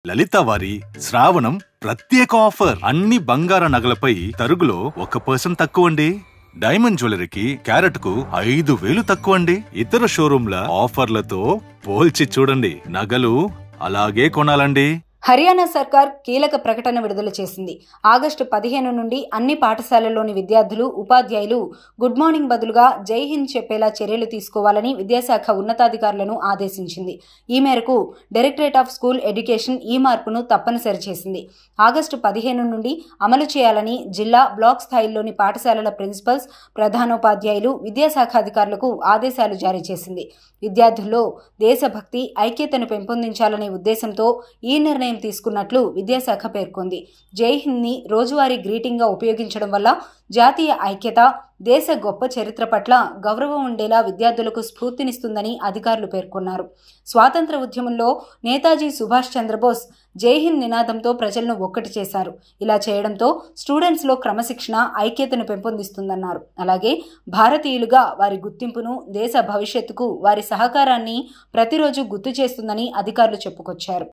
లలిత వారి శ్రావణం ప్రత్యేక ఆఫర్. అన్ని బంగార నగలపై తరుగులో 1% తక్కువండి. డైమండ్ జ్యువెలరీకి క్యారెట్ కు 5,000 తక్కువండి. ఇతర షోరూంల ఆఫర్లతో పోల్చి చూడండి. నగలు అలాగే కొనాలండి. హర్యానా సర్కార్ కీలక ప్రకటన విడుదల చేసింది. ఆగస్టు 15 నుండి అన్ని పాఠశాలల్లోని విద్యార్థులు, ఉపాధ్యాయులు గుడ్ మార్నింగ్ బదులుగా జై హింద్ చెప్పేలా చర్యలు తీసుకోవాలని విద్యాశాఖ ఉన్నతాధికారులను ఆదేశించింది. ఈ మేరకు డైరెక్టరేట్ ఆఫ్ స్కూల్ ఎడ్యుకేషన్ ఈ మార్పును తప్పనిసరి చేసింది. ఆగస్టు 15 నుండి అమలు చేయాలని జిల్లా, బ్లాక్ స్థాయిల్లోని పాఠశాలల ప్రిన్సిపల్స్, ప్రధానోపాధ్యాయులు, విద్యాశాఖ అధికారులకు ఆదేశాలు జారీ చేసింది. విద్యార్థుల్లో దేశభక్తి, ఐక్యతను పెంపొందించాలనే ఉద్దేశంతో ఈ నిర్ణయం తీసుకున్నట్లు విద్యాశాఖ పేర్కొంది. జై హింద్ ని రోజువారీ గ్రీటింగ్ గా ఉపయోగించడం వల్ల జాతీయ ఐక్యత, దేశ గొప్ప చరిత్ర పట్ల గౌరవం ఉండేలా విద్యార్థులకు స్ఫూర్తినిస్తుందని అధికారులు పేర్కొన్నారు. స్వాతంత్ర ఉద్యమంలో నేతాజీ సుభాష్ చంద్రబోస్ జై హింద్ నినాదంతో ప్రజలను ఒక్కటి చేశారు. ఇలా చేయడంతో స్టూడెంట్స్లో క్రమశిక్షణ, ఐక్యతను పెంపొందిస్తుందన్నారు. అలాగే భారతీయులుగా వారి గుర్తింపును, దేశ భవిష్యత్తుకు వారి సహకారాన్ని ప్రతిరోజు గుర్తు చేస్తుందని అధికారులు చెప్పుకొచ్చారు.